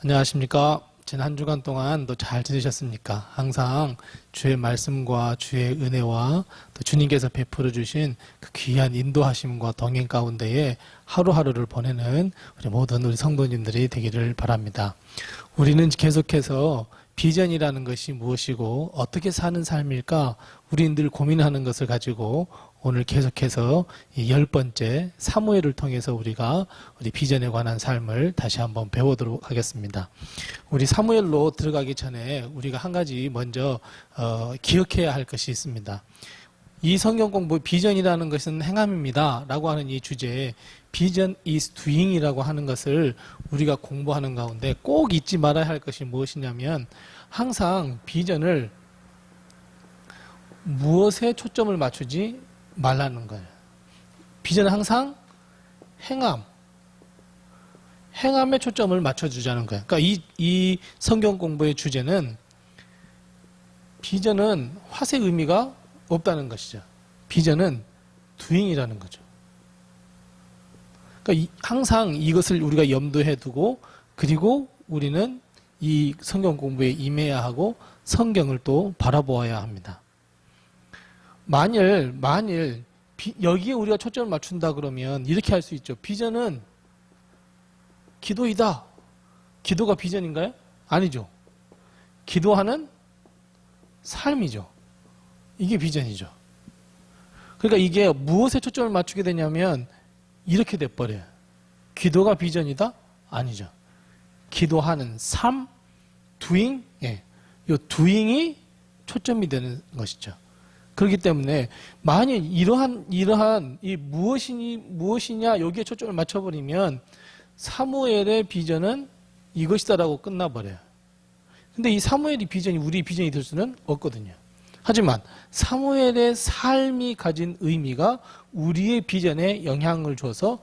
안녕하십니까. 지난 한 주간 동안 또 잘 지내셨습니까? 항상 주의 말씀과 주의 은혜와 또 주님께서 베풀어 주신 그 귀한 인도하심과 동행 가운데에 하루하루를 보내는 우리 모든 우리 성도님들이 되기를 바랍니다. 우리는 계속해서 비전이라는 것이 무엇이고 어떻게 사는 삶일까 우리는 늘 고민하는 것을 가지고 오늘 계속해서 이 10번째 사무엘을 통해서 우리가 우리 비전에 관한 삶을 다시 한번 배워보도록 하겠습니다. 우리 사무엘로 들어가기 전에 우리가 한 가지 먼저 기억해야 할 것이 있습니다. 이 성경 공부 비전이라는 것은 행함입니다 라고 하는 이 주제에 비전 is doing이라고 하는 것을 우리가 공부하는 가운데 꼭 잊지 말아야 할 것이 무엇이냐면 항상 비전을 무엇에 초점을 맞추지 말라는 거예요. 비전은 항상 행함에 초점을 맞춰주자는 거예요. 그러니까 이 성경 공부의 주제는 비전은 화세 의미가 없다는 것이죠. 비전은 doing이라는 거죠. 그러니까 항상 이것을 우리가 염두에 두고 그리고 우리는 이 성경 공부에 임해야 하고 성경을 또 바라보아야 합니다. 만일 여기에 우리가 초점을 맞춘다 그러면 이렇게 할 수 있죠. 비전은 기도이다. 기도가 비전인가요? 아니죠. 기도하는 삶이죠. 이게 비전이죠. 그러니까 이게 무엇에 초점을 맞추게 되냐면 이렇게 돼버려요. 기도가 비전이다? 아니죠. 기도하는 삶, doing, 이 doing이 초점이 되는 것이죠. 그렇기 때문에 만일 이러한 이 무엇이냐 여기에 초점을 맞춰버리면 사무엘의 비전은 이것이다라고 끝나버려요. 근데 이 사무엘의 비전이 우리 비전이 될 수는 없거든요. 하지만 사무엘의 삶이 가진 의미가 우리의 비전에 영향을 줘서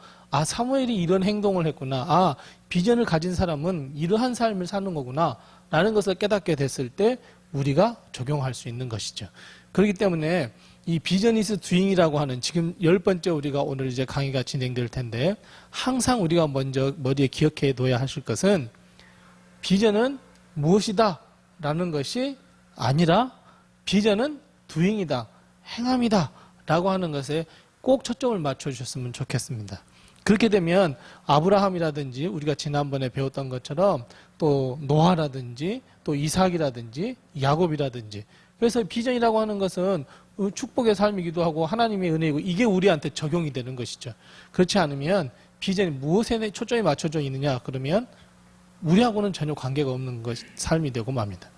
사무엘이 이런 행동을 했구나. 비전을 가진 사람은 이러한 삶을 사는 거구나. 라는 것을 깨닫게 됐을 때 우리가 적용할 수 있는 것이죠. 그렇기 때문에 이 비전 이즈 두잉이라고 하는 지금 10번째 우리가 오늘 이제 강의가 진행될 텐데 항상 우리가 먼저 머리에 기억해 둬야 하실 것은 비전은 무엇이다 라는 것이 아니라 비전은 doing이다, 행함이다 라고 하는 것에 꼭 초점을 맞춰주셨으면 좋겠습니다. 그렇게 되면 아브라함이라든지 우리가 지난번에 배웠던 것처럼 또 노아라든지 또 이삭이라든지 야곱이라든지 그래서 비전이라고 하는 것은 축복의 삶이기도 하고 하나님의 은혜이고 이게 우리한테 적용이 되는 것이죠. 그렇지 않으면 비전이 무엇에 초점이 맞춰져 있느냐 그러면 우리하고는 전혀 관계가 없는 삶이 되고 맙니다.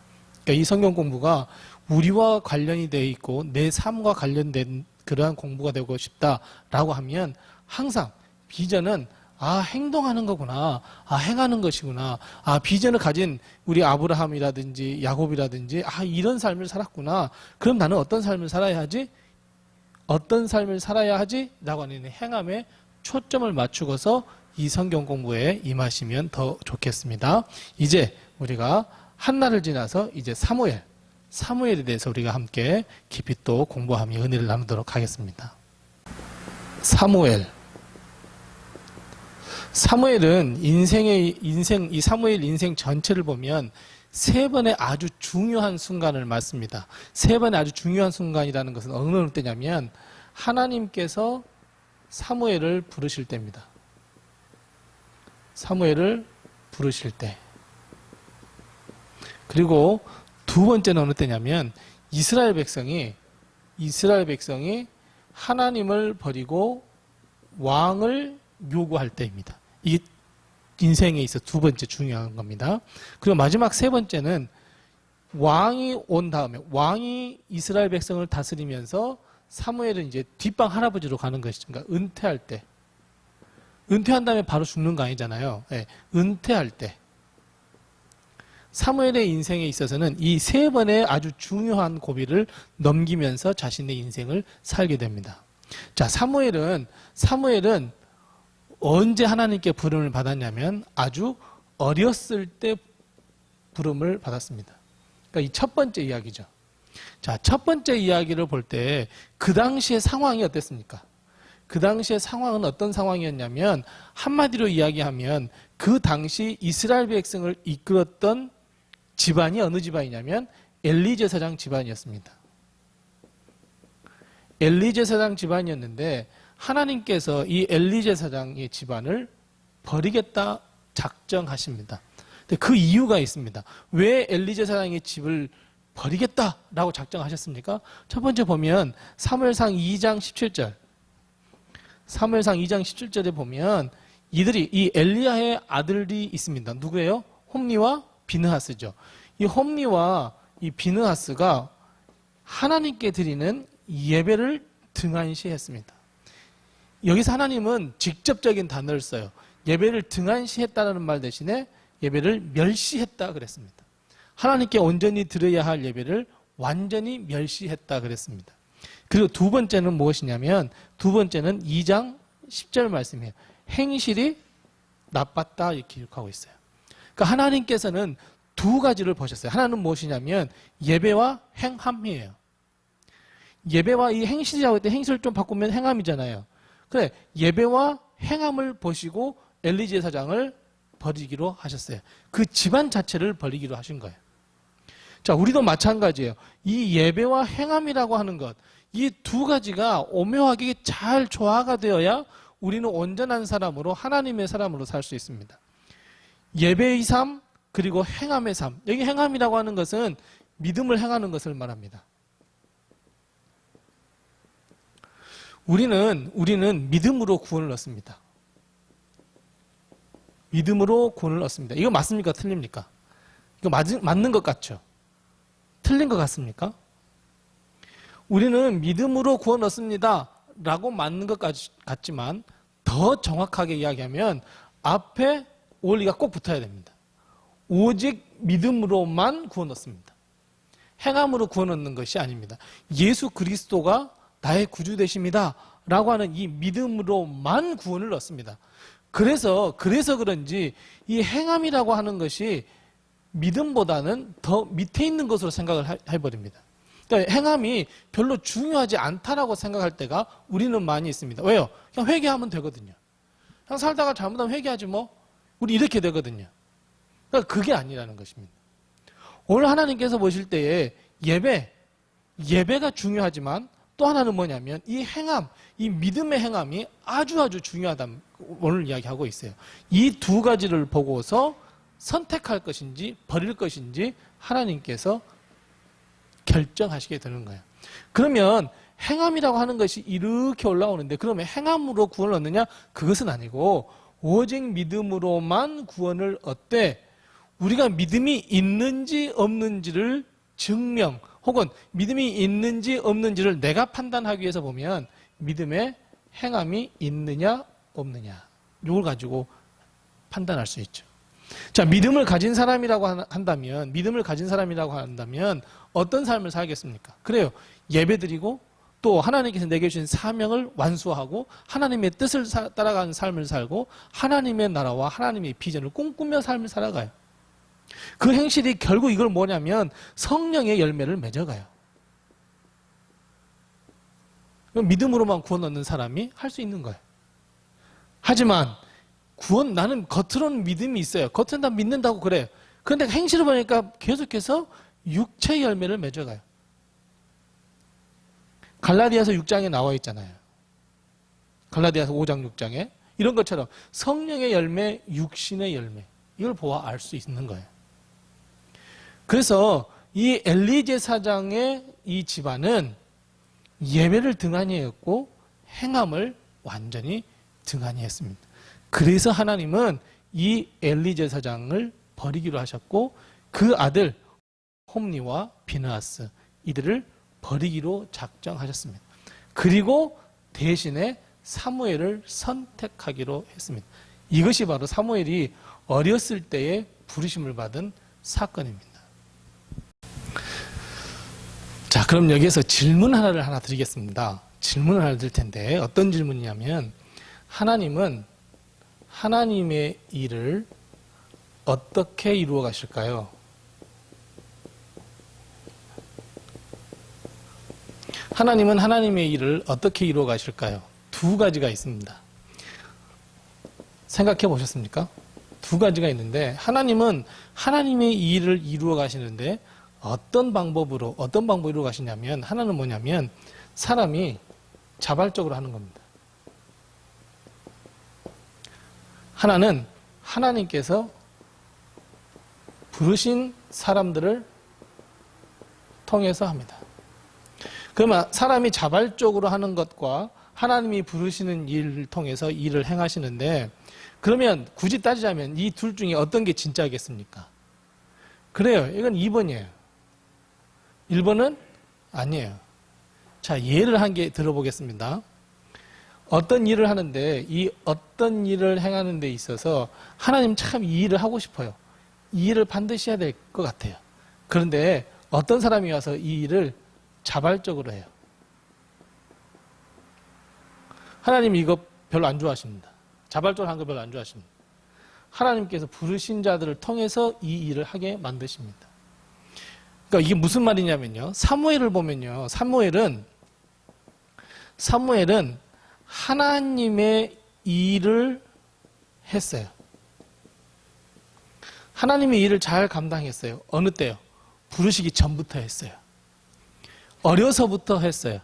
그러니까 이 성경 공부가 우리와 관련이 되어 있고 내 삶과 관련된 그러한 공부가 되고 싶다라고 하면 항상 비전은 행동하는 거구나. 행하는 것이구나. 비전을 가진 우리 아브라함이라든지 야곱이라든지 이런 삶을 살았구나. 그럼 나는 어떤 삶을 살아야 하지? 어떤 삶을 살아야 하지? 라고 하는 행함에 초점을 맞추고서 이 성경 공부에 임하시면 더 좋겠습니다. 이제 우리가 한날을 지나서 이제 사무엘에 대해서 우리가 함께 깊이 또 공부하며 은혜를 나누도록 하겠습니다. 사무엘은 이 사무엘 인생 전체를 보면 세 번의 아주 중요한 순간을 맞습니다. 세 번의 아주 중요한 순간이라는 것은 어느 때냐면 하나님께서 사무엘을 부르실 때입니다. 사무엘을 부르실 때. 그리고 두 번째는 어느 때냐면 이스라엘 백성이 하나님을 버리고 왕을 요구할 때입니다. 이게 인생에 있어 두 번째 중요한 겁니다. 그리고 마지막 세 번째는 왕이 온 다음에 왕이 이스라엘 백성을 다스리면서 사무엘은 이제 뒷방 할아버지로 가는 것이죠. 그러니까 은퇴할 때. 은퇴한 다음에 바로 죽는 거 아니잖아요. 은퇴할 때. 사무엘의 인생에 있어서는 이 세 번의 아주 중요한 고비를 넘기면서 자신의 인생을 살게 됩니다. 자, 사무엘은 언제 하나님께 부름을 받았냐면 아주 어렸을 때 부름을 받았습니다. 그러니까 이 첫 번째 이야기죠. 자, 첫 번째 이야기를 볼 때 그 당시의 상황이 어땠습니까? 그 당시의 상황은 어떤 상황이었냐면 한마디로 이야기하면 그 당시 이스라엘 백성을 이끌었던 집안이 어느 집안이냐면 엘리 제사장 집안이었습니다. 엘리 제사장 집안이었는데 하나님께서 이 엘리 제사장의 집안을 버리겠다 작정하십니다. 근데 그 이유가 있습니다. 왜 엘리 제사장의 집을 버리겠다라고 작정하셨습니까? 첫 번째 보면 사무엘상 2장 17절. 사무엘상 2장 17절에 보면 이 엘리야의 아들이 있습니다. 누구예요? 홈리와 비느하스죠. 이 홈리와 이 비느하스가 하나님께 드리는 예배를 등한시했습니다. 여기서 하나님은 직접적인 단어를 써요. 예배를 등한시했다는 말 대신에 예배를 멸시했다 그랬습니다. 하나님께 온전히 드려야 할 예배를 완전히 멸시했다 그랬습니다. 그리고 두 번째는 무엇이냐면 두 번째는 2장 10절 말씀이에요. 행실이 나빴다 이렇게 기록하고 있어요. 그러니까 하나님께서는 두 가지를 보셨어요. 하나는 무엇이냐면 예배와 행함이에요. 예배와 이 행실이라고 할 때 행실을 좀 바꾸면 행함이잖아요. 그래, 예배와 행함을 보시고 엘리 제사장을 버리기로 하셨어요. 그 집안 자체를 버리기로 하신 거예요. 자, 우리도 마찬가지예요. 이 예배와 행함이라고 하는 것, 이 두 가지가 오묘하게 잘 조화가 되어야 우리는 온전한 사람으로 하나님의 사람으로 살 수 있습니다. 예배의 삶 그리고 행함의 삶. 여기 행함이라고 하는 것은 믿음을 행하는 것을 말합니다. 우리는 믿음으로 구원을 얻습니다. 믿음으로 구원을 얻습니다. 이거 맞습니까? 틀립니까? 이거 맞는 것 같죠? 틀린 것 같습니까? 우리는 믿음으로 구원 얻습니다. 라고 맞는 것 같지만 더 정확하게 이야기하면 앞에 원리가 꼭 붙어야 됩니다. 오직 믿음으로만 구원 얻습니다. 행함으로 구원 얻는 것이 아닙니다. 예수 그리스도가 나의 구주 되십니다. 라고 하는 이 믿음으로만 구원을 얻습니다. 그래서 그런지 이 행함이라고 하는 것이 믿음보다는 더 밑에 있는 것으로 생각을 해버립니다. 그러니까 행함이 별로 중요하지 않다라고 생각할 때가 우리는 많이 있습니다. 왜요? 그냥 회개하면 되거든요. 그냥 살다가 잘못하면 회개하지 뭐. 우리 이렇게 되거든요. 그러니까 그게 아니라는 것입니다. 오늘 하나님께서 보실 때에 예배가 중요하지만 또 하나는 뭐냐면 이 행함, 이 믿음의 행함이 아주 중요하다 오늘 이야기하고 있어요. 이 두 가지를 보고서 선택할 것인지 버릴 것인지 하나님께서 결정하시게 되는 거예요. 그러면 행함이라고 하는 것이 이렇게 올라오는데 그러면 행함으로 구원을 얻느냐? 그것은 아니고 오직 믿음으로만 구원을 얻되 우리가 믿음이 있는지 없는지를 증명 혹은 믿음이 있는지 없는지를 내가 판단하기 위해서 보면 믿음의 행함이 있느냐 없느냐 이걸 가지고 판단할 수 있죠. 자, 믿음을 가진 사람이라고 한다면 어떤 삶을 살겠습니까? 그래요. 예배드리고 또 하나님께서 내게 주신 사명을 완수하고 하나님의 뜻을 따라가는 삶을 살고 하나님의 나라와 하나님의 비전을 꿈꾸며 삶을 살아가요. 그 행실이 결국 이걸 뭐냐면 성령의 열매를 맺어가요. 믿음으로만 구원 얻는 사람이 할 수 있는 거예요. 하지만 나는 겉으로는 믿음이 있어요. 겉은 다 믿는다고 그래요. 그런데 행실을 보니까 계속해서 육체의 열매를 맺어가요. 갈라디아서 6장에 나와 있잖아요. 갈라디아서 5장 6장에 이런 것처럼 성령의 열매, 육신의 열매 이걸 보아 알 수 있는 거예요. 그래서 이 엘리 제사장의 이 집안은 예배를 등한히 했고 행함을 완전히 등한히 했습니다. 그래서 하나님은 이 엘리 제사장을 버리기로 하셨고 그 아들 홈리와 비느하스 이들을 버리기로 작정하셨습니다. 그리고 대신에 사무엘을 선택하기로 했습니다. 이것이 바로 사무엘이 어렸을 때에 부르심을 받은 사건입니다. 자, 그럼 여기에서 질문 하나 드리겠습니다. 질문을 하나 드릴 텐데 어떤 질문이냐면 하나님은 하나님의 일을 어떻게 이루어 가실까요? 하나님은 하나님의 일을 어떻게 이루어 가실까요? 두 가지가 있습니다. 생각해 보셨습니까? 두 가지가 있는데 하나님은 하나님의 이 일을 이루어 가시는데 어떤 방법으로 이루어 가시냐면 하나는 뭐냐면 사람이 자발적으로 하는 겁니다. 하나는 하나님께서 부르신 사람들을 통해서 합니다. 그러면 사람이 자발적으로 하는 것과 하나님이 부르시는 일을 통해서 일을 행하시는데 그러면 굳이 따지자면 이 둘 중에 어떤 게 진짜겠습니까? 그래요. 이건 2번이에요. 1번은 아니에요. 자, 예를 한 개 들어보겠습니다. 어떤 일을 하는데 이 어떤 일을 행하는 데 있어서 하나님 참 이 일을 하고 싶어요. 이 일을 반드시 해야 될 것 같아요. 그런데 어떤 사람이 와서 이 일을 자발적으로 해요. 하나님이 이거 별로 안 좋아하십니다. 자발적으로 한 거 별로 안 좋아하십니다. 하나님께서 부르신 자들을 통해서 이 일을 하게 만드십니다. 그러니까 이게 무슨 말이냐면요. 사무엘을 보면요. 사무엘은 하나님의 일을 했어요. 하나님의 일을 잘 감당했어요. 어느 때요? 부르시기 전부터 했어요. 어려서부터 했어요.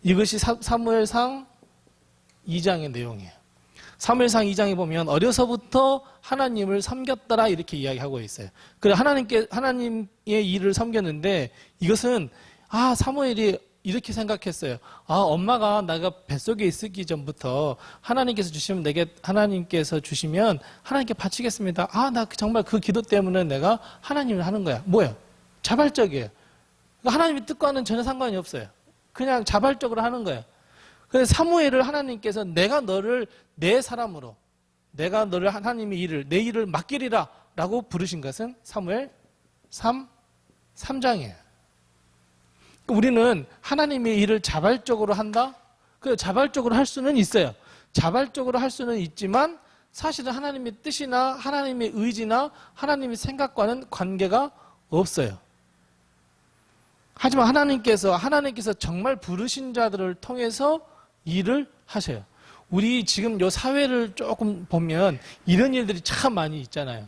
이것이 사무엘상 2장의 내용이에요. 사무엘상 2장에 보면 어려서부터 하나님을 섬겼더라 이렇게 이야기하고 있어요. 그래 하나님의 일을 섬겼는데 이것은 사무엘이 이렇게 생각했어요. 엄마가 내가 뱃속에 있기 전부터 하나님께서 주시면 하나님께 바치겠습니다. 나 정말 그 기도 때문에 내가 하나님을 하는 거야. 뭐예요? 자발적이에요. 하나님의 뜻과는 전혀 상관이 없어요. 그냥 자발적으로 하는 거예요. 그래서 사무엘을 하나님께서 내가 너를 내 사람으로 내가 너를 하나님의 일을 내 일을 맡기리라 라고 부르신 것은 사무엘 3장이에요. 우리는 하나님의 일을 자발적으로 한다? 그 자발적으로 할 수는 있어요. 자발적으로 할 수는 있지만 사실은 하나님의 뜻이나 하나님의 의지나 하나님의 생각과는 관계가 없어요. 하지만 하나님께서 정말 부르신 자들을 통해서 일을 하셔요. 우리 지금 요 사회를 조금 보면 이런 일들이 참 많이 있잖아요.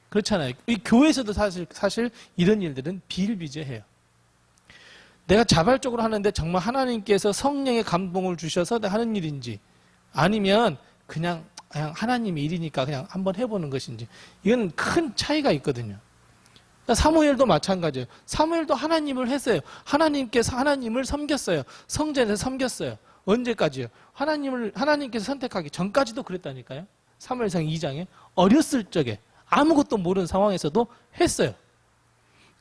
그렇잖아요. 이 교회에서도 사실 이런 일들은 비일비재해요. 내가 자발적으로 하는데 정말 하나님께서 성령의 감동을 주셔서 하는 일인지 아니면 그냥 하나님의 일이니까 그냥 한번 해보는 것인지 이건 큰 차이가 있거든요. 사무엘도 마찬가지예요. 사무엘도 하나님을 했어요. 하나님을 섬겼어요. 성전에서 섬겼어요. 언제까지요? 하나님께서 선택하기 전까지도 그랬다니까요. 사무엘상 2장에 어렸을 적에 아무것도 모르는 상황에서도 했어요.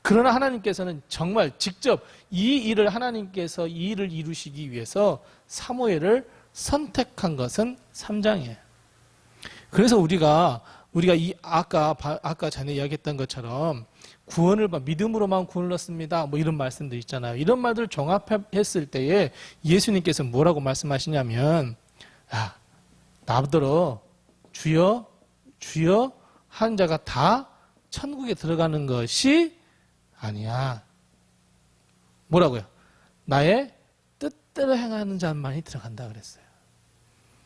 그러나 하나님께서는 정말 직접 하나님께서 이 일을 이루시기 위해서 사무엘을 선택한 것은 3장이에요. 그래서 우리가 아까 전에 이야기했던 것처럼 믿음으로만 구원을 얻습니다. 이런 말씀들 있잖아요. 이런 말들을 종합했을 때에 예수님께서 뭐라고 말씀하시냐면, 나더러 주여, 주여 하는 자가 다 천국에 들어가는 것이 아니야. 뭐라고요? 나의 뜻대로 행하는 자만이 들어간다 그랬어요.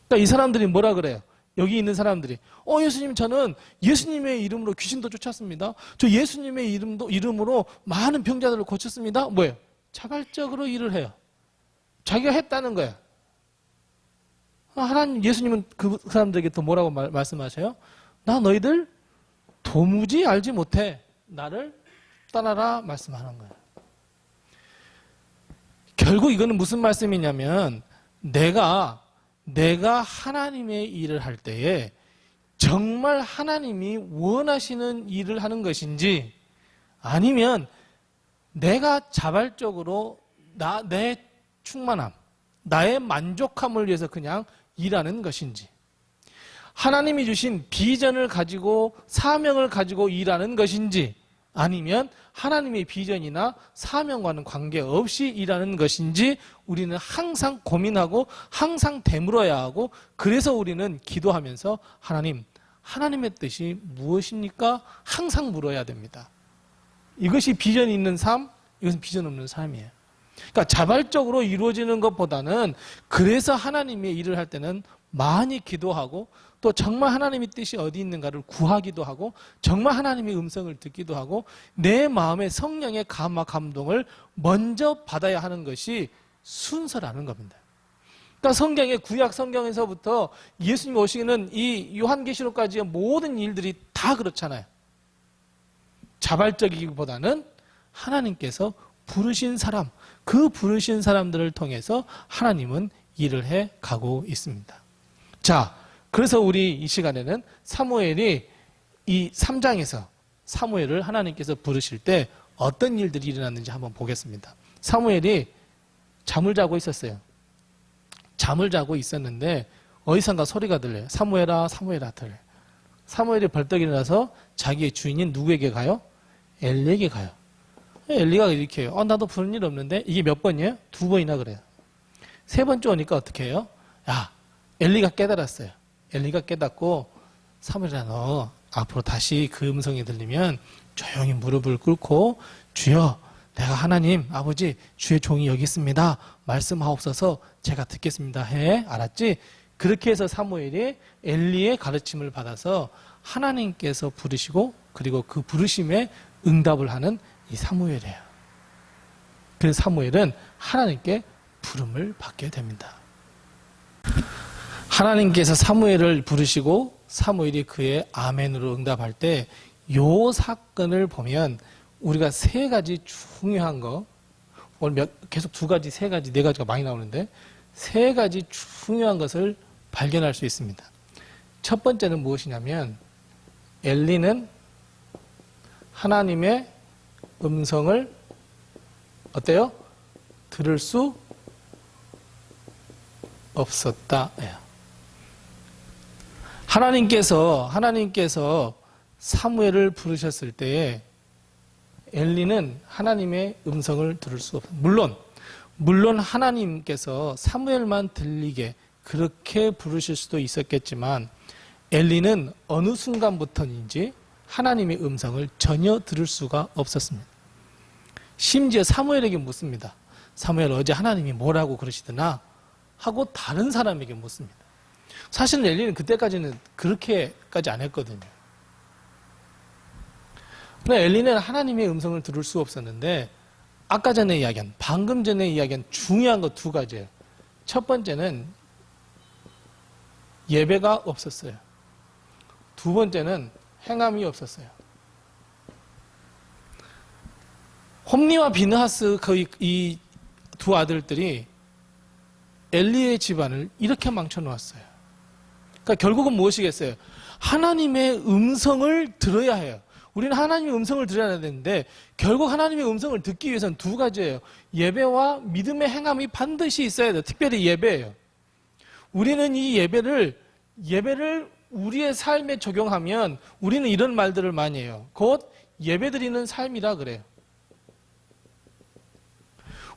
그러니까 이 사람들이 뭐라 그래요? 여기 있는 사람들이 예수님 저는 예수님의 이름으로 귀신도 쫓았습니다. 저 예수님의 이름으로 많은 병자들을 고쳤습니다. 뭐예요? 자발적으로 일을 해요. 자기가 했다는 거예요. 예수님은 그 사람들에게 또 뭐라고 말씀하셔요? 나 너희들 도무지 알지 못해. 나를 따라라 말씀하는 거예요. 결국 이거는 무슨 말씀이냐면 내가 하나님의 일을 할 때에 정말 하나님이 원하시는 일을 하는 것인지 아니면 내가 자발적으로 내 충만함, 나의 만족함을 위해서 그냥 일하는 것인지 하나님이 주신 비전을 가지고 사명을 가지고 일하는 것인지 아니면 하나님의 비전이나 사명과는 관계없이 일하는 것인지 우리는 항상 고민하고 항상 되물어야 하고 그래서 우리는 기도하면서 하나님의 뜻이 무엇입니까? 항상 물어야 됩니다. 이것이 비전이 있는 삶, 이것은 비전 없는 삶이에요. 그러니까 자발적으로 이루어지는 것보다는 그래서 하나님의 일을 할 때는 많이 기도하고 또 정말 하나님의 뜻이 어디 있는가를 구하기도 하고 정말 하나님의 음성을 듣기도 하고 내 마음에 성령의 감화 감동을 먼저 받아야 하는 것이 순서라는 겁니다. 그러니까 성경의 구약 성경에서부터 예수님 오시는 이 요한계시록까지의 모든 일들이 다 그렇잖아요. 자발적이기보다는 하나님께서 부르신 사람, 그 부르신 사람들을 통해서 하나님은 일을 해 가고 있습니다. 자, 그래서 우리 이 시간에는 사무엘이 이 3장에서 사무엘을 하나님께서 부르실 때 어떤 일들이 일어났는지 한번 보겠습니다. 사무엘이 잠을 자고 있었어요. 잠을 자고 있었는데 어디선가 소리가 들려요. 사무엘아, 사무엘아 들려요. 사무엘이 벌떡 일어나서 자기의 주인인 누구에게 가요? 엘리에게 가요. 엘리가 이렇게 해요. 나도 부른 일 없는데 이게 몇 번이에요? 2번이나 그래요. 3번째 오니까 어떻게 해요? 야, 엘리가 깨달았어요. 엘리가 깨닫고 사무엘아 너 앞으로 다시 그 음성이 들리면 조용히 무릎을 꿇고 주여 내가 하나님 아버지 주의 종이 여기 있습니다. 말씀하옵소서 제가 듣겠습니다 해. 알았지? 그렇게 해서 사무엘이 엘리의 가르침을 받아서 하나님께서 부르시고 그리고 그 부르심에 응답을 하는 이 사무엘이에요. 그래서 사무엘은 하나님께 부름을 받게 됩니다. 하나님께서 사무엘을 부르시고 사무엘이 그의 아멘으로 응답할 때 이 사건을 보면 우리가 3가지 중요한 거, 오늘 계속 2가지, 3가지, 4가지가 많이 나오는데 3가지 중요한 것을 발견할 수 있습니다. 첫 번째는 무엇이냐면 엘리는 하나님의 음성을 어때요? 들을 수 없었다. 하나님께서 사무엘을 부르셨을 때에 엘리는 하나님의 음성을 들을 수 없어요. 물론 하나님께서 사무엘만 들리게 그렇게 부르실 수도 있었겠지만 엘리는 어느 순간부터인지 하나님의 음성을 전혀 들을 수가 없었습니다. 심지어 사무엘에게 묻습니다. 사무엘 어제 하나님이 뭐라고 그러시더나 하고 다른 사람에게 묻습니다. 사실은 엘리는 그때까지는 그렇게까지 안 했거든요. 그러나 엘리는 하나님의 음성을 들을 수 없었는데 아까 전에 이야기한 방금 전에 이야기한 중요한 거 2가지예요. 첫 번째는 예배가 없었어요. 2번째는 행함이 없었어요. 홈리와 비느하스 이 2 아들들이 엘리의 집안을 이렇게 망쳐놓았어요. 그러니까 결국은 무엇이겠어요? 하나님의 음성을 들어야 해요. 우리는 하나님의 음성을 들어야 되는데 결국 하나님의 음성을 듣기 위해서는 2가지예요. 예배와 믿음의 행함이 반드시 있어야 돼요. 특별히 예배예요. 우리는 이 예배를 우리의 삶에 적용하면 우리는 이런 말들을 많이 해요. 곧 예배드리는 삶이라 그래요.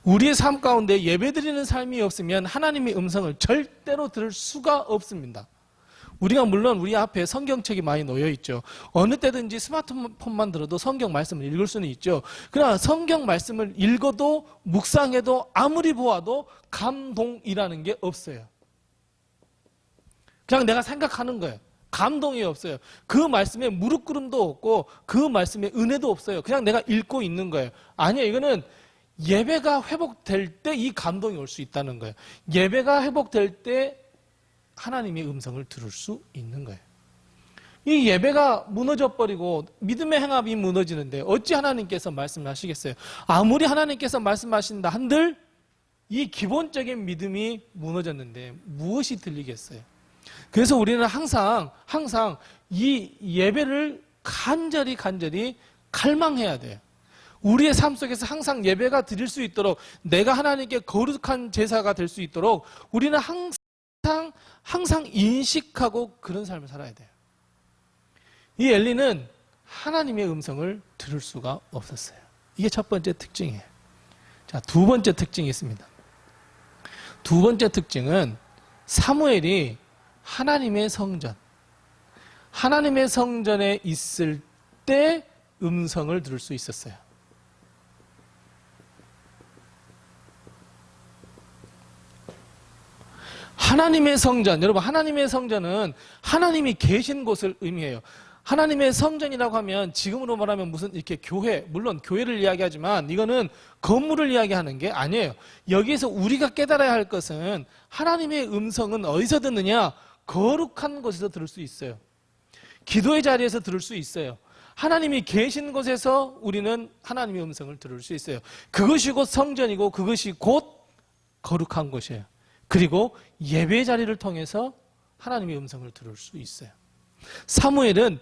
우리의 삶 가운데 예배드리는 삶이 없으면 하나님의 음성을 절대로 들을 수가 없습니다. 우리가 물론 우리 앞에 성경책이 많이 놓여 있죠. 어느 때든지 스마트폰만 들어도 성경 말씀을 읽을 수는 있죠. 그러나 성경 말씀을 읽어도 묵상해도 아무리 보아도 감동이라는 게 없어요. 그냥 내가 생각하는 거예요. 감동이 없어요. 그 말씀에 무릎 꿇음도 없고 그 말씀에 은혜도 없어요. 그냥 내가 읽고 있는 거예요. 아니요, 이거는 예배가 회복될 때 이 감동이 올 수 있다는 거예요. 예배가 회복될 때 하나님의 음성을 들을 수 있는 거예요. 이 예배가 무너져 버리고 믿음의 행함이 무너지는데 어찌 하나님께서 말씀하시겠어요? 아무리 하나님께서 말씀하신다 한들 이 기본적인 믿음이 무너졌는데 무엇이 들리겠어요? 그래서 우리는 항상 이 예배를 간절히 갈망해야 돼요. 우리의 삶 속에서 항상 예배가 드릴 수 있도록 내가 하나님께 거룩한 제사가 될 수 있도록 우리는 항상 인식하고 그런 삶을 살아야 돼요. 이 엘리는 하나님의 음성을 들을 수가 없었어요. 이게 첫 번째 특징이에요. 자, 2번째 특징이 있습니다. 2번째 특징은 사무엘이 하나님의 성전에 있을 때 음성을 들을 수 있었어요. 하나님의 성전, 여러분 하나님의 성전은 하나님이 계신 곳을 의미해요. 하나님의 성전이라고 하면 지금으로 말하면 무슨 이렇게 교회, 물론 교회를 이야기하지만 이거는 건물을 이야기하는 게 아니에요. 여기에서 우리가 깨달아야 할 것은 하나님의 음성은 어디서 듣느냐? 거룩한 곳에서 들을 수 있어요. 기도의 자리에서 들을 수 있어요. 하나님이 계신 곳에서 우리는 하나님의 음성을 들을 수 있어요. 그것이 곧 성전이고 그것이 곧 거룩한 곳이에요. 그리고 예배 자리를 통해서 하나님의 음성을 들을 수 있어요. 사무엘은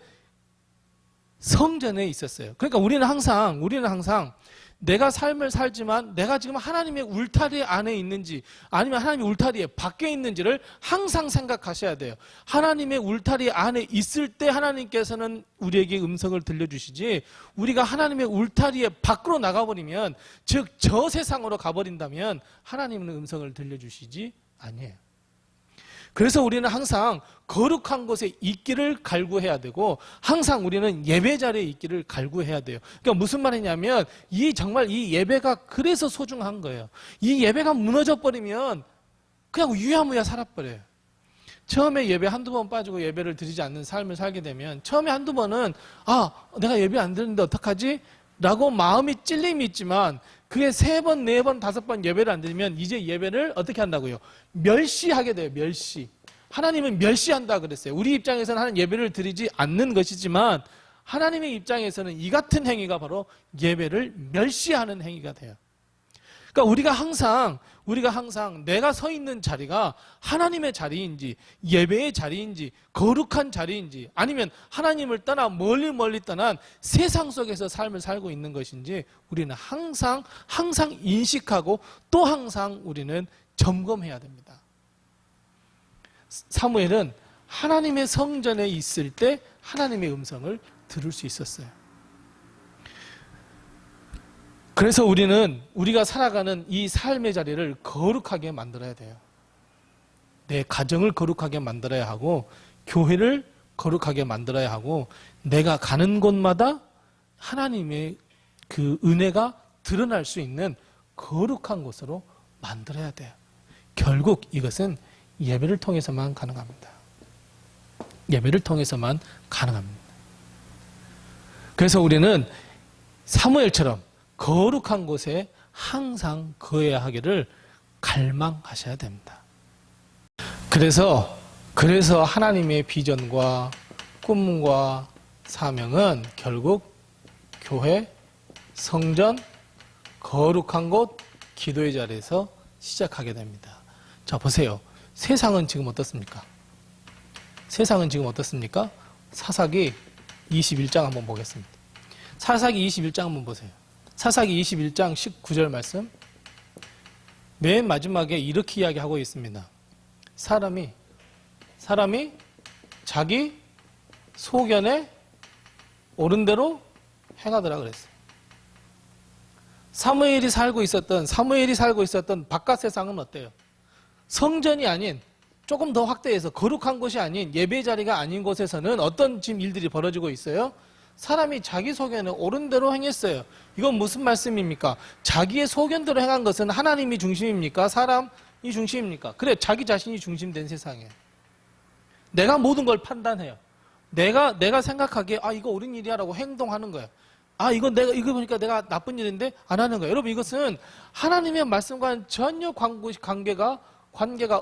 성전에 있었어요. 그러니까 우리는 항상 내가 삶을 살지만 내가 지금 하나님의 울타리 안에 있는지 아니면 하나님의 울타리에 밖에 있는지를 항상 생각하셔야 돼요. 하나님의 울타리 안에 있을 때 하나님께서는 우리에게 음성을 들려주시지, 우리가 하나님의 울타리에 밖으로 나가버리면, 즉 저 세상으로 가버린다면 하나님은 음성을 들려주시지 아니에요. 그래서 우리는 항상 거룩한 곳에 있기를 갈구해야 되고 항상 우리는 예배 자리에 있기를 갈구해야 돼요. 그러니까 무슨 말이냐면 정말 이 예배가 그래서 소중한 거예요. 이 예배가 무너져 버리면 그냥 유야무야 살아버려요. 처음에 예배 한두 번 빠지고 예배를 드리지 않는 삶을 살게 되면 처음에 한두 번은 내가 예배 안 드리는데 어떡하지? 라고 마음이 찔림이 있지만 그게 3번, 4번, 5번 예배를 안 드리면 이제 예배를 어떻게 한다고요? 멸시하게 돼요. 멸시. 하나님은 멸시한다 그랬어요. 우리 입장에서는 하나님 예배를 드리지 않는 것이지만 하나님의 입장에서는 이 같은 행위가 바로 예배를 멸시하는 행위가 돼요. 그러니까 우리가 항상 내가 서 있는 자리가 하나님의 자리인지 예배의 자리인지 거룩한 자리인지 아니면 하나님을 떠나 멀리 떠난 세상 속에서 삶을 살고 있는 것인지 우리는 항상 인식하고 또 항상 우리는 점검해야 됩니다. 사무엘은 하나님의 성전에 있을 때 하나님의 음성을 들을 수 있었어요. 그래서 우리가 살아가는 이 삶의 자리를 거룩하게 만들어야 돼요. 내 가정을 거룩하게 만들어야 하고 교회를 거룩하게 만들어야 하고 내가 가는 곳마다 하나님의 그 은혜가 드러날 수 있는 거룩한 곳으로 만들어야 돼요. 결국 이것은 예배를 통해서만 가능합니다. 예배를 통해서만 가능합니다. 그래서 우리는 사무엘처럼 거룩한 곳에 항상 거해야 하기를 갈망하셔야 됩니다. 그래서 하나님의 비전과 꿈과 사명은 결국 교회, 성전, 거룩한 곳, 기도의 자리에서 시작하게 됩니다. 자, 보세요. 세상은 지금 어떻습니까? 사사기 21장 한번 보겠습니다. 사사기 21장 한번 보세요. 사사기 21장 19절 말씀. 맨 마지막에 이렇게 이야기하고 있습니다. 사람이 자기 소견에 옳은 대로 행하더라 그랬어요. 사무엘이 살고 있었던 바깥 세상은 어때요? 성전이 아닌 조금 더 확대해서 거룩한 곳이 아닌 예배 자리가 아닌 곳에서는 어떤 지금 일들이 벌어지고 있어요? 사람이 자기 소견에 옳은 대로 행했어요. 이건 무슨 말씀입니까? 자기의 소견대로 행한 것은 하나님이 중심입니까? 사람이 중심입니까? 그래, 자기 자신이 중심된 세상이에요. 내가 모든 걸 판단해요. 내가 생각하기에 이거 옳은 일이야라고 행동하는 거예요. 이거 보니까 내가 나쁜 일인데 안 하는 거예요. 여러분, 이것은 하나님의 말씀과는 전혀 관계가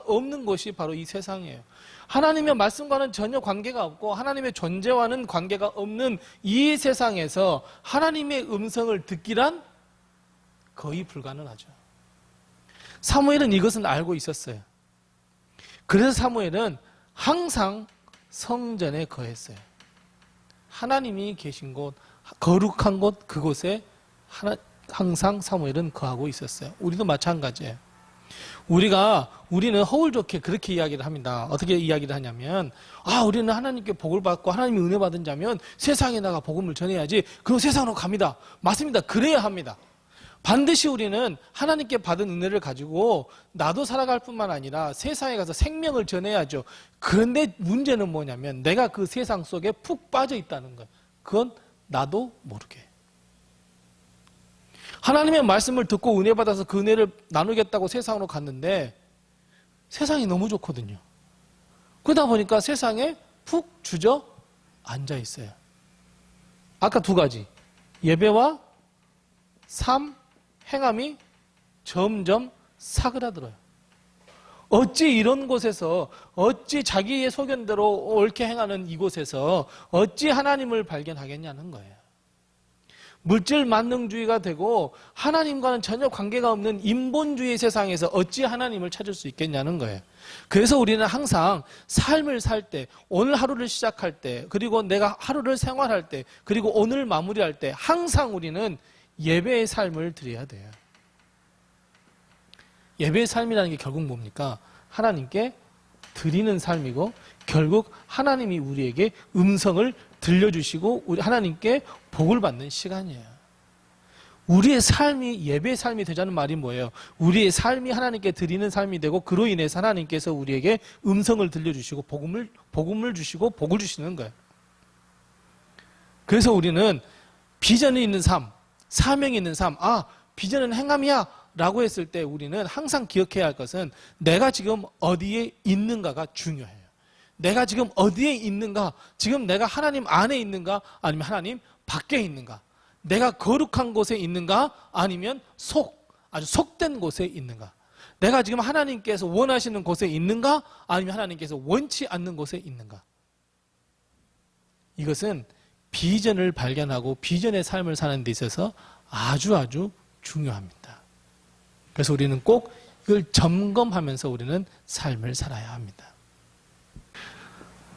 없는 것이 바로 이 세상이에요. 하나님의 말씀과는 전혀 관계가 없고 하나님의 존재와는 관계가 없는 이 세상에서 하나님의 음성을 듣기란 거의 불가능하죠. 사무엘은 이것은 알고 있었어요. 그래서 사무엘은 항상 성전에 거했어요. 하나님이 계신 곳, 거룩한 곳, 그곳에 항상 사무엘은 거하고 있었어요. 우리도 마찬가지예요. 우리는 허울 좋게 그렇게 이야기를 합니다. 어떻게 이야기를 하냐면, 우리는 하나님께 복을 받고 하나님이 은혜 받은 자면 세상에다가 복음을 전해야지. 그럼 세상으로 갑니다. 맞습니다. 그래야 합니다. 반드시 우리는 하나님께 받은 은혜를 가지고 나도 살아갈 뿐만 아니라 세상에 가서 생명을 전해야죠. 그런데 문제는 뭐냐면 내가 그 세상 속에 푹 빠져 있다는 거예요. 그건 나도 모르게. 하나님의 말씀을 듣고 은혜 받아서 그 은혜를 나누겠다고 세상으로 갔는데 세상이 너무 좋거든요. 그러다 보니까 세상에 푹 주저 앉아 있어요. 아까 두 가지. 예배와 삶, 행함이 점점 사그라들어요. 어찌 이런 곳에서, 어찌 자기의 소견대로 옳게 행하는 이곳에서 어찌 하나님을 발견하겠냐는 거예요. 물질 만능주의가 되고 하나님과는 전혀 관계가 없는 인본주의 세상에서 어찌 하나님을 찾을 수 있겠냐는 거예요. 그래서 우리는 항상 삶을 살 때, 오늘 하루를 시작할 때, 그리고 내가 하루를 생활할 때, 그리고 오늘 마무리할 때 항상 우리는 예배의 삶을 드려야 돼요. 예배의 삶이라는 게 결국 뭡니까? 하나님께 드리는 삶이고 결국 하나님이 우리에게 음성을 들려주시고 우리 하나님께 복을 받는 시간이에요. 우리의 삶이 예배의 삶이 되자는 말이 뭐예요? 우리의 삶이 하나님께 드리는 삶이 되고 그로 인해서 하나님께서 우리에게 음성을 들려주시고 복음을 주시고 복을 주시는 거예요. 그래서 우리는 비전이 있는 삶, 사명이 있는 삶, 비전은 행함이야 라고 했을 때 우리는 항상 기억해야 할 것은 내가 지금 어디에 있는가가 중요해요. 내가 지금 어디에 있는가, 지금 내가 하나님 안에 있는가 아니면 하나님 밖에 있는가, 내가 거룩한 곳에 있는가 아니면 아주 속된 곳에 있는가, 내가 지금 하나님께서 원하시는 곳에 있는가 아니면 하나님께서 원치 않는 곳에 있는가. 이것은 비전을 발견하고 비전의 삶을 사는 데 있어서 아주 중요합니다. 그래서 우리는 꼭 이걸 점검하면서 우리는 삶을 살아야 합니다.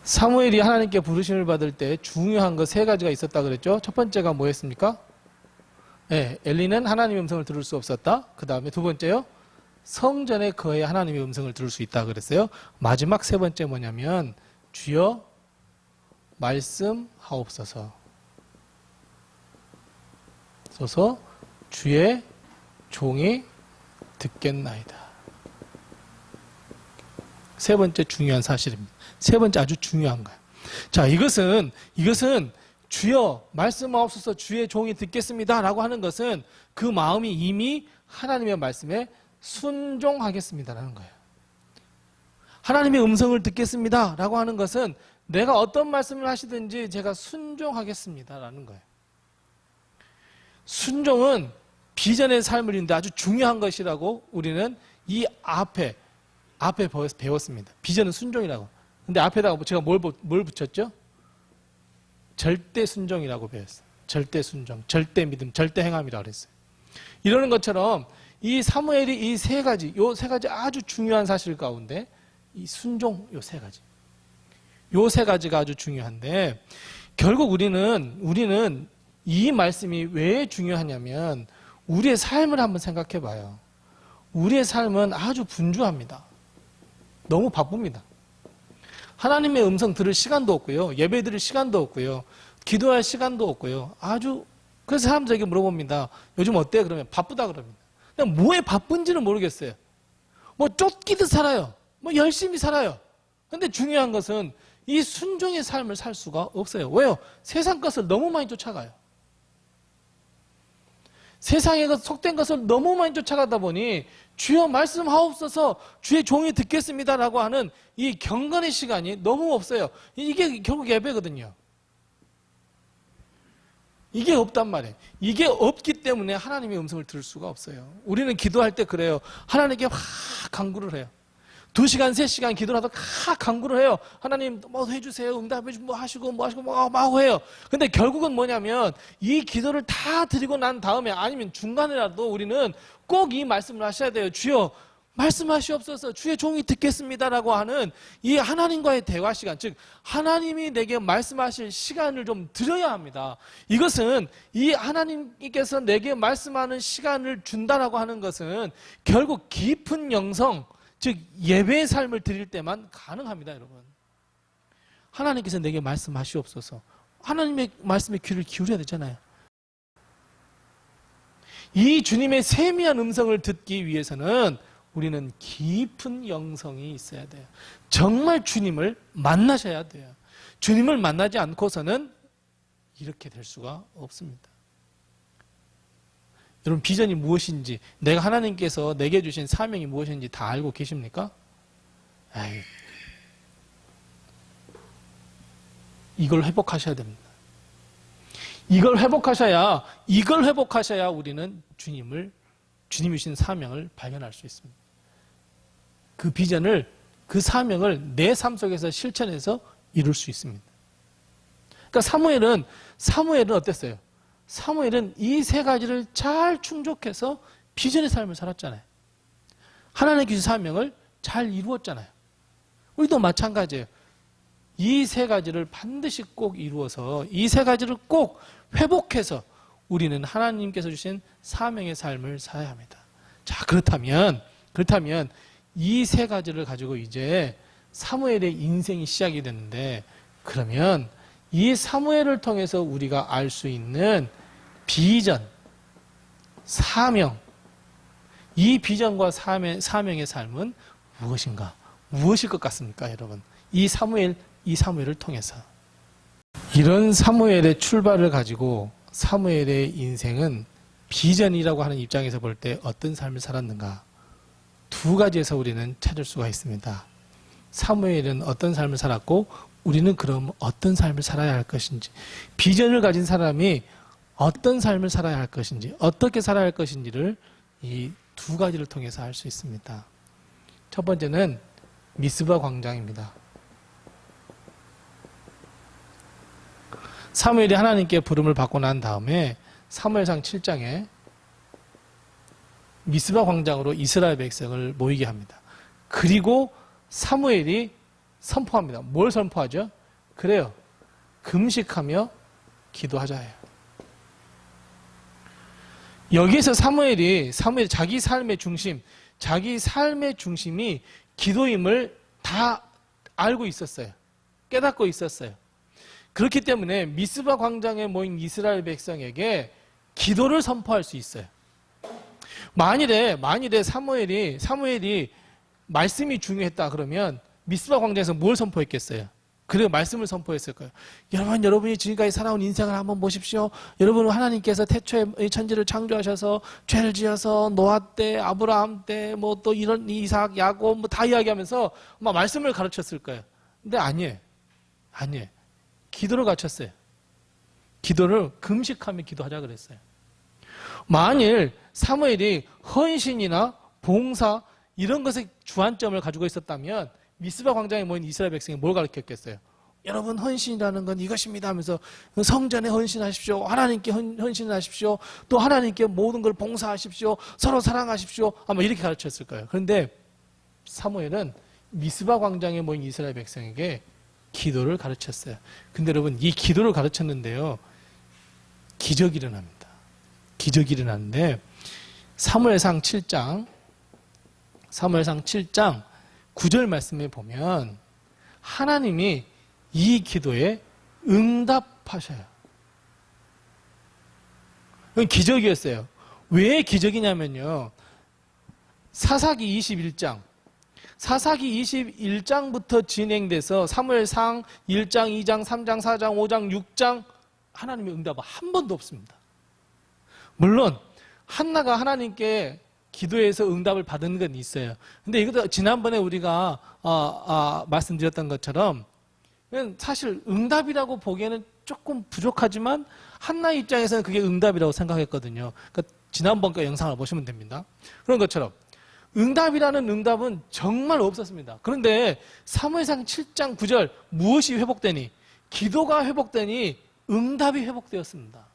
사무엘이 하나님께 부르심을 받을 때 중요한 거 세 가지가 있었다 그랬죠. 첫 번째가 뭐였습니까? 엘리는 하나님의 음성을 들을 수 없었다. 그 다음에 두 번째요, 성전에 거해 하나님의 음성을 들을 수 있다 그랬어요. 마지막 세 번째 뭐냐면 주여 말씀하옵소서. 주의 종이 듣겠나이다. 세 번째 중요한 사실입니다. 세 번째 아주 중요한 거예요. 자, 이것은 주여 말씀하옵소서 주의 종이 듣겠습니다 라고 하는 것은 그 마음이 이미 하나님의 말씀에 순종하겠습니다라는 거예요. 하나님의 음성을 듣겠습니다 라고 하는 것은 내가 어떤 말씀을 하시든지 제가 순종하겠습니다라는 거예요. 순종은 비전의 삶을 이루는데 아주 중요한 것이라고 우리는 이 앞에 배웠습니다. 비전은 순종이라고. 근데 앞에다가 제가 뭘 붙였죠? 절대 순종이라고 배웠어요. 절대 순종, 절대 믿음, 절대 행함이라고 그랬어요. 이러는 것처럼 이 사무엘이 요 세 가지 아주 중요한 사실 가운데 이 순종 요 세 가지가 아주 중요한데 결국 우리는 이 말씀이 왜 중요하냐면 우리의 삶을 한번 생각해 봐요. 우리의 삶은 아주 분주합니다. 너무 바쁩니다. 하나님의 음성 들을 시간도 없고요. 예배 드릴 시간도 없고요. 기도할 시간도 없고요. 그래서 사람들에게 물어봅니다. 요즘 어때요? 그러면 바쁘다 그럽니다. 그냥 뭐에 바쁜지는 모르겠어요. 뭐 쫓기듯 살아요. 뭐 열심히 살아요. 근데 중요한 것은 이 순종의 삶을 살 수가 없어요. 왜요? 세상 것을 너무 많이 쫓아가요. 세상의 속된 것을 너무 많이 쫓아가다 보니 주여 말씀하옵소서 주의 종이 듣겠습니다라고 하는 이 경건의 시간이 너무 없어요. 이게 결국 예배거든요. 이게 없단 말이에요. 이게 없기 때문에 하나님의 음성을 들을 수가 없어요. 우리는 기도할 때 그래요. 하나님께 막 간구를 해요. 2시간, 3시간 기도를 하다 간구를 해요. 하나님 뭐 해주세요. 응답해 주고 뭐 하시고 뭐 해요. 근데 결국은 뭐냐면 이 기도를 다 드리고 난 다음에 아니면 중간에라도 우리는 꼭 이 말씀을 하셔야 돼요. 주여 말씀하시옵소서 주의 종이 듣겠습니다라고 하는 이 하나님과의 대화 시간, 즉 하나님이 내게 말씀하실 시간을 좀 드려야 합니다. 이것은 이 하나님께서 내게 말씀하는 시간을 준다라고 하는 것은 결국 깊은 영성, 즉 예배의 삶을 드릴 때만 가능합니다. 여러분, 하나님께서 내게 말씀하시옵소서. 하나님의 말씀에 귀를 기울여야 되잖아요. 이 주님의 세미한 음성을 듣기 위해서는 우리는 깊은 영성이 있어야 돼요. 정말 주님을 만나셔야 돼요. 주님을 만나지 않고서는 이렇게 될 수가 없습니다. 여러분, 비전이 무엇인지, 내가 하나님께서 내게 주신 사명이 무엇인지 다 알고 계십니까? 에이, 이걸 회복하셔야 됩니다. 이걸 회복하셔야 우리는 주님이 주신 사명을 발견할 수 있습니다. 그 비전을, 그 사명을 내 삶 속에서 실천해서 이룰 수 있습니다. 그러니까 사무엘은 어땠어요? 사무엘은 이 세 가지를 잘 충족해서 비전의 삶을 살았잖아요. 하나님의 주신 사명을 잘 이루었잖아요. 우리도 마찬가지예요. 이 세 가지를 반드시 꼭 이루어서 이 세 가지를 꼭 회복해서 우리는 하나님께서 주신 사명의 삶을 살아야 합니다. 자, 그렇다면 이 세 가지를 가지고 이제 사무엘의 인생이 시작이 됐는데, 그러면 이 사무엘을 통해서 우리가 알 수 있는 비전, 사명, 이 비전과 사명의 삶은 무엇인가? 무엇일 것 같습니까, 여러분? 이 사무엘을 통해서. 이런 사무엘의 출발을 가지고 사무엘의 인생은 비전이라고 하는 입장에서 볼 때 어떤 삶을 살았는가? 두 가지에서 우리는 찾을 수가 있습니다. 사무엘은 어떤 삶을 살았고 우리는 그럼 어떤 삶을 살아야 할 것인지, 비전을 가진 사람이 어떤 삶을 살아야 할 것인지, 어떻게 살아야 할 것인지를 이 두 가지를 통해서 알 수 있습니다. 첫 번째는 미스바 광장입니다. 사무엘이 하나님께 부름을 받고 난 다음에 사무엘상 7장에 미스바 광장으로 이스라엘 백성을 모이게 합니다. 그리고 사무엘이 선포합니다. 뭘 선포하죠? 그래요. 금식하며 기도하자예요. 여기서 사무엘이 자기 삶의 중심이 기도임을 다 알고 있었어요. 깨닫고 있었어요. 그렇기 때문에 미스바 광장에 모인 이스라엘 백성에게 기도를 선포할 수 있어요. 만일에 사무엘이 말씀이 중요했다 그러면 미스바 광장에서 뭘 선포했겠어요? 그래, 말씀을 선포했을 거예요. 여러분이 지금까지 살아온 인생을 한번 보십시오. 여러분은 하나님께서 태초에 천지를 창조하셔서 죄를 지어서 노아 때, 아브라함 때, 뭐 또 이런 이삭, 야곱 뭐 다 이야기하면서 막 말씀을 가르쳤을 거예요. 근데 아니에요. 기도를 가르쳤어요. 기도를 금식하며 기도하자 그랬어요. 만일 사무엘이 헌신이나 봉사 이런 것에 주안점을 가지고 있었다면 미스바 광장에 모인 이스라엘 백성이 뭘 가르쳤겠어요? 여러분, 헌신이라는 건 이것입니다 하면서 성전에 헌신하십시오. 하나님께 헌신하십시오. 또 하나님께 모든 걸 봉사하십시오. 서로 사랑하십시오. 아마 이렇게 가르쳤을 거예요. 그런데 사무엘은 미스바 광장에 모인 이스라엘 백성에게 기도를 가르쳤어요. 근데 여러분, 이 기도를 가르쳤는데요, 기적이 일어납니다. 기적이 일어나는데 사무엘상 7장 9절 말씀에 보면 하나님이 이 기도에 응답하셔요. 이건 기적이었어요. 왜 기적이냐면요, 사사기 21장부터 진행돼서 사무엘상 1장, 2장, 3장, 4장, 5장, 6장 하나님의 응답은 한 번도 없습니다. 물론 한나가 하나님께 기도해서 응답을 받은 건 있어요. 근데 이것도 지난번에 우리가 말씀드렸던 것처럼 사실 응답이라고 보기에는 조금 부족하지만 한나의 입장에서는 그게 응답이라고 생각했거든요. 그러니까 지난번 거 영상을 보시면 됩니다. 그런 것처럼 응답이라는 응답은 정말 없었습니다. 그런데 사무엘상 7장 9절 무엇이 회복되니? 기도가 회복되니 응답이 회복되었습니다.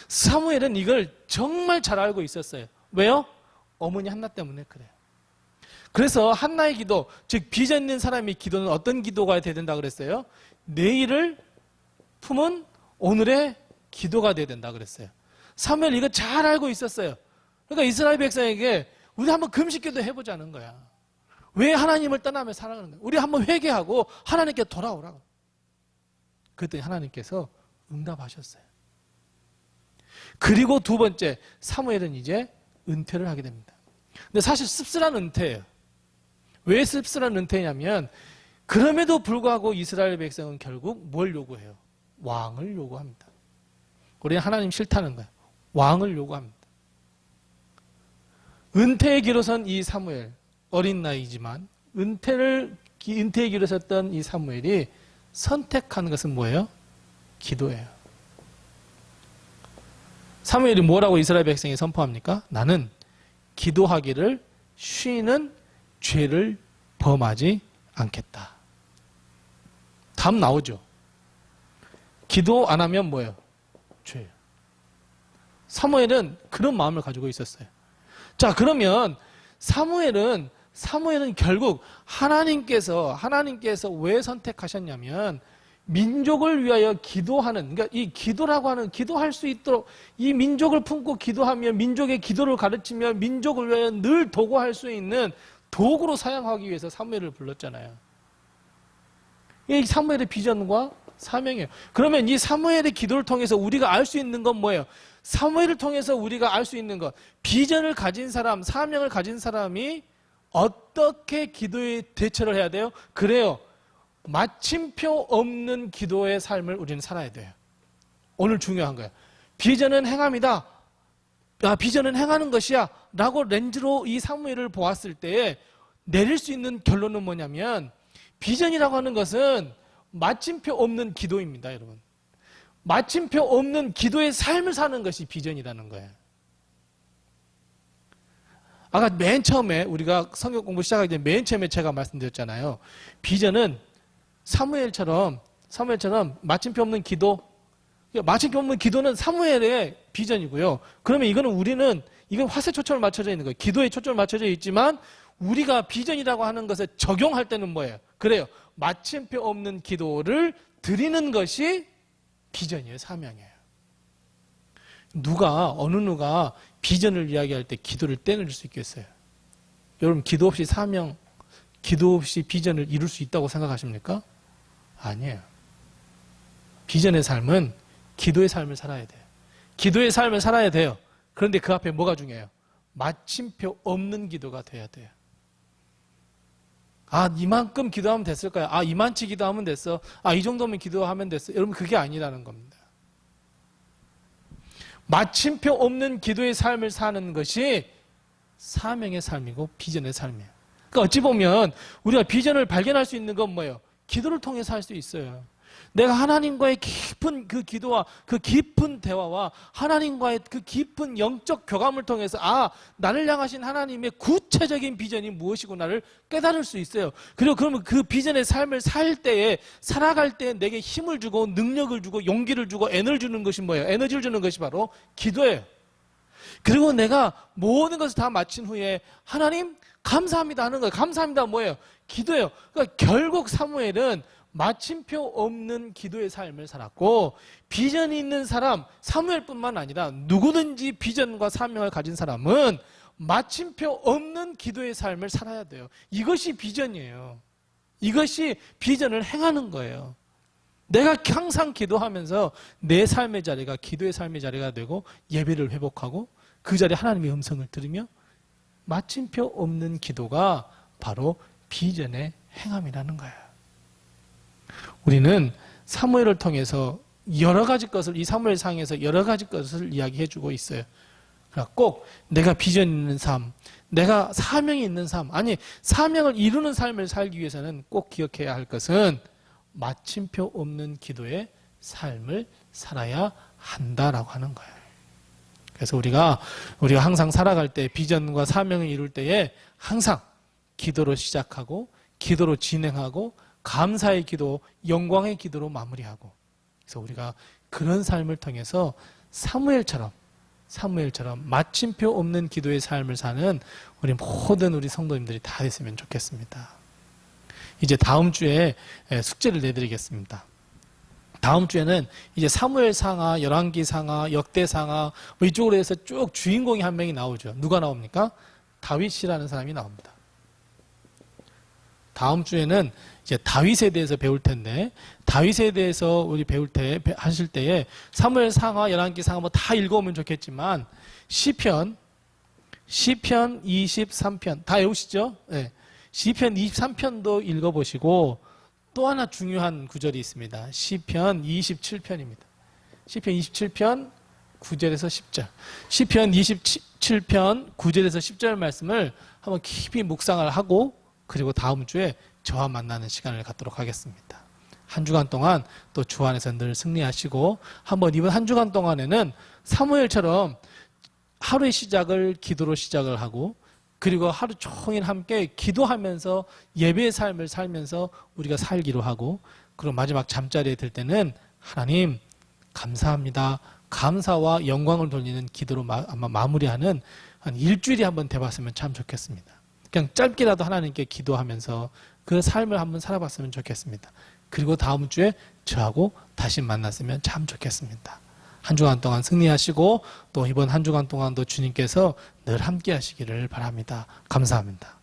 사무엘은 이걸 정말 잘 알고 있었어요. 왜요? 어머니 한나 때문에 그래요. 그래서 한나의 기도, 즉 비전 있는 사람의 기도는 어떤 기도가 돼야 된다 그랬어요? 내일을 품은 오늘의 기도가 돼야 된다 그랬어요. 사무엘이 이거 잘 알고 있었어요. 그러니까 이스라엘 백성에게 우리 한번 금식기도 해보자는 거야. 왜 하나님을 떠나며 살아가는 거야? 우리 한번 회개하고 하나님께 돌아오라고. 그랬더니 하나님께서 응답하셨어요. 그리고 두 번째, 사무엘은 이제 은퇴를 하게 됩니다. 근데 사실 씁쓸한 은퇴예요. 왜 씁쓸한 은퇴냐면 그럼에도 불구하고 이스라엘 백성은 결국 뭘 요구해요? 왕을 요구합니다. 우리는 하나님 싫다는 거예요. 왕을 요구합니다. 은퇴의 기로 선 이 사무엘, 어린 나이지만 은퇴의 길을 섰던 이 사무엘이 선택한 것은 뭐예요? 기도예요. 사무엘이 뭐라고 이스라엘 백성에 선포합니까? 나는 기도하기를 쉬는 죄를 범하지 않겠다. 답 나오죠. 기도 안 하면 뭐예요? 죄예요. 사무엘은 그런 마음을 가지고 있었어요. 자, 그러면 사무엘은 결국 하나님께서 왜 선택하셨냐면 민족을 위하여 기도하는, 그러니까 이 기도라고 하는, 기도할 수 있도록 이 민족을 품고 기도하며 민족의 기도를 가르치며 민족을 위하여 늘 도구할 수 있는 도구로 사용하기 위해서 사무엘을 불렀잖아요. 이 사무엘의 비전과 사명이에요. 그러면 이 사무엘의 기도를 통해서 우리가 알 수 있는 건 뭐예요? 사무엘을 통해서 우리가 알 수 있는 것, 비전을 가진 사람, 사명을 가진 사람이 어떻게 기도에 대처를 해야 돼요? 그래요. 마침표 없는 기도의 삶을 우리는 살아야 돼요. 오늘 중요한 거예요. 비전은 행함이다. 비전은 행하는 것이야. 라고 렌즈로 이 사무엘을 보았을 때 내릴 수 있는 결론은 뭐냐면 비전이라고 하는 것은 마침표 없는 기도입니다, 여러분. 마침표 없는 기도의 삶을 사는 것이 비전이라는 거예요. 아까 맨 처음에 우리가 성경 공부 시작하기 전에 맨 처음에 제가 말씀드렸잖아요. 비전은 사무엘처럼 마침표 없는 기도, 마침표 없는 기도는 사무엘의 비전이고요. 그러면 이건 화살에 초점을 맞춰져 있는 거예요. 기도에 초점을 맞춰져 있지만 우리가 비전이라고 하는 것에 적용할 때는 뭐예요? 그래요. 마침표 없는 기도를 드리는 것이 비전이에요. 사명이에요. 어느 누가 비전을 이야기할 때 기도를 떼낼 수 있겠어요? 여러분, 기도 없이 사명, 기도 없이 비전을 이룰 수 있다고 생각하십니까? 아니에요. 비전의 삶은 기도의 삶을 살아야 돼요. 기도의 삶을 살아야 돼요. 그런데 그 앞에 뭐가 중요해요? 마침표 없는 기도가 돼야 돼요. 이만큼 기도하면 됐을까요? 이만치 기도하면 됐어. 이 정도면 기도하면 됐어. 여러분, 그게 아니라는 겁니다. 마침표 없는 기도의 삶을 사는 것이 사명의 삶이고 비전의 삶이에요. 그러니까 어찌 보면 우리가 비전을 발견할 수 있는 건 뭐예요? 기도를 통해서 할 수 있어요. 내가 하나님과의 깊은 그 기도와 그 깊은 대화와 하나님과의 그 깊은 영적 교감을 통해서 나를 향하신 하나님의 구체적인 비전이 무엇이구나를 깨달을 수 있어요. 그리고 그러면 그 비전의 삶을 살아갈 때 내게 힘을 주고 능력을 주고 용기를 주고 에너지를 주는 것이 뭐예요? 에너지를 주는 것이 바로 기도예요. 그리고 내가 모든 것을 다 마친 후에 하나님 감사합니다 하는 거예요. 감사합니다 뭐예요? 기도예요. 그러니까 결국 사무엘은 마침표 없는 기도의 삶을 살았고, 비전이 있는 사람, 사무엘뿐만 아니라 누구든지 비전과 사명을 가진 사람은 마침표 없는 기도의 삶을 살아야 돼요. 이것이 비전이에요. 이것이 비전을 행하는 거예요. 내가 항상 기도하면서 내 삶의 자리가 기도의 삶의 자리가 되고 예배를 회복하고 그 자리에 하나님의 음성을 들으며 마침표 없는 기도가 바로 비전의 행함이라는 거예요. 우리는 사무엘을 통해서 여러 가지 것을, 이 사무엘상에서 여러 가지 것을 이야기해 주고 있어요. 그러니까 꼭 내가 비전 있는 삶, 내가 사명이 있는 삶, 사명을 이루는 삶을 살기 위해서는 꼭 기억해야 할 것은 마침표 없는 기도의 삶을 살아야 한다라고 하는 거예요. 그래서 우리가 항상 살아갈 때 비전과 사명을 이룰 때에 항상 기도로 시작하고 기도로 진행하고 감사의 기도, 영광의 기도로 마무리하고, 그래서 우리가 그런 삶을 통해서 사무엘처럼 마침표 없는 기도의 삶을 사는 모든 우리 성도님들이 다 됐으면 좋겠습니다. 이제 다음 주에 숙제를 내드리겠습니다. 다음 주에는 이제 사무엘상하, 열왕기상하, 역대상하 이쪽으로 해서 쭉 주인공이 한 명이 나오죠. 누가 나옵니까? 다윗이라는 사람이 나옵니다. 다음 주에는 이제 다윗에 대해서 배울 텐데, 다윗에 대해서 우리 하실 때에 사무엘상하, 열왕기상하 다 읽어오면 좋겠지만 시편 23편 다 외우시죠? 네. 시편 23편도 읽어보시고 또 하나 중요한 구절이 있습니다. 시편 27편입니다. 시편 27편 9절에서 10절. 시편 27편 9절에서 10절 말씀을 한번 깊이 묵상을 하고 그리고 다음 주에 저와 만나는 시간을 갖도록 하겠습니다. 한 주간 동안 또 주 안에서 늘 승리하시고 한번 이번 한 주간 동안에는 사무엘처럼 하루의 시작을 기도로 시작을 하고 그리고 하루 종일 함께 기도하면서 예배의 삶을 살면서 우리가 살기로 하고 그리고 마지막 잠자리에 들 때는 하나님 감사합니다. 감사와 영광을 돌리는 기도로 아마 마무리하는 한 일주일이 한번 돼봤으면 참 좋겠습니다. 그냥 짧게라도 하나님께 기도하면서 그 삶을 한번 살아봤으면 좋겠습니다. 그리고 다음 주에 저하고 다시 만났으면 참 좋겠습니다. 한 주간 동안 승리하시고 또 이번 한 주간 동안도 주님께서 늘 함께 하시기를 바랍니다. 감사합니다.